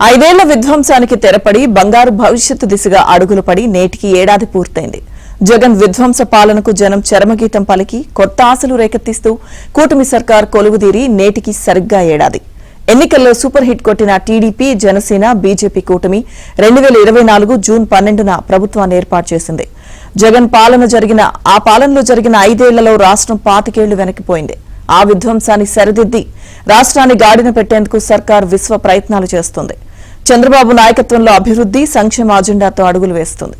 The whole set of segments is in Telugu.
ఐదేళ్ల విధ్వంసానికి తెరపడి బంగారు భవిష్యత్తు దిశగా అడుగులు పడి నేటికి ఏడాది పూర్తయింది. జగన్ విధ్వంస పాలనకు జనం చరమగీతం పలికి కొత్త ఆశలు రేకెత్తిస్తూ కూటమి సర్కార్ కొలువుదీరి నేటికి సరిగ్గా ఏడాది. ఎన్నికల్లో సూపర్ హిట్ కొట్టిన టీడీపీ, జనసేన, బీజేపీ కూటమి 2024 జూన్ 12న ప్రభుత్వాన్ని ఏర్పాటు చేసింది. జగన్ పాలనలో జరిగిన 5 ఏళ్లలో రాష్ట్రం 25 ఏళ్లు వెనక్కిపోయింది. ఆ విధ్వంసాన్ని సరిదిద్ది రాష్ట్రాన్ని గాడిన పెట్టేందుకు సర్కార్ విశ్వ ప్రయత్నాలు చేస్తుంది. చంద్రబాబు నాయకత్వంలో అభివృద్ధి, సంక్షేమ అజెండాతో అడుగులు వేస్తుంది.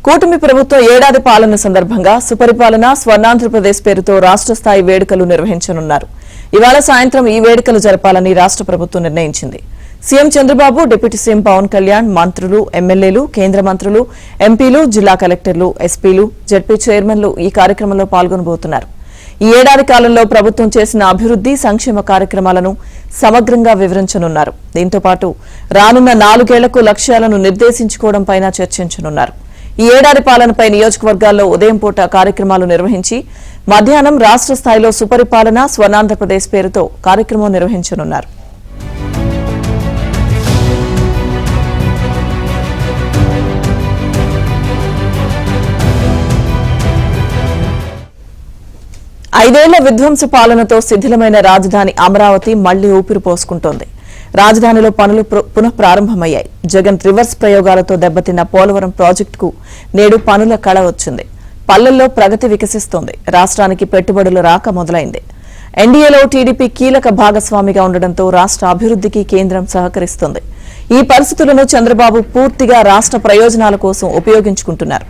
కూటమి ప్రభుత్వం ఏడాది పాలన సందర్భంగా సుపరిపాలన స్వర్ణాంధ్రప్రదేశ్ పేరుతో రాష్ట్ర స్థాయి వేడుకలు నిర్వహించనున్నారు. ఇవాళ సాయంత్రం ఈ వేడుకలు జరపాలని రాష్ట్ర ప్రభుత్వం నిర్ణయించింది. CM Chandrababu, deputy CM Pawan Kalyan, మంత్రులు, ఎమ్మెల్యేలు, కేంద్ర మంత్రులు, ఎంపీలు, జిల్లా కలెక్టర్లు, ఎస్పీలు, జడ్పీ చైర్మన్లు ఈ కార్యక్రమంలో పాల్గొనబోతున్నారు. ఈ ఏడాది కాలంలో ప్రభుత్వం చేసిన అభివృద్ధి, సంక్షేమ కార్యక్రమాలను సమగ్రంగా వివరించనున్నారు. దీంతో పాటు రానున్న 4 ఏళ్లకు లక్ష్యాలను నిర్దేశించుకోవడంపై చర్చించనున్నారు. ఈ ఏడాది పాలనపై నియోజకవర్గాల్లో ఉదయం పూట కార్యక్రమాలు నిర్వహించి మధ్యాహ్నం రాష్ట్ర స్థాయిలో సుపరిపాలన స్వర్ణాంధ్రప్రదేశ్ పేరుతో కార్యక్రమం నిర్వహించనున్నారు. ఐదేళ్ల విధ్వంస పాలనతో శిథిలమైన రాజధాని అమరావతి మళ్లీ ఊపిరి పోసుకుంటోంది. రాజధానిలో పనులు పునః ప్రారంభమయ్యాయి. జగన్ రివర్స్ ప్రయోగాలతో దెబ్బతిన్న పోలవరం ప్రాజెక్టుకు నేడు పనుల కళ వచ్చింది. పల్లెల్లో ప్రగతి వికసిస్తోంది. రాష్ట్రానికి పెట్టుబడుల రాక మొదలైంది. ఎన్డీఏలో టీడీపీ కీలక భాగస్వామిగా ఉండడంతో రాష్ట్ర అభివృద్ధికి కేంద్రం సహకరిస్తోంది. ఈ పరిస్థితులను చంద్రబాబు పూర్తిగా రాష్ట్ర ప్రయోజనాల కోసం ఉపయోగించుకుంటున్నారు.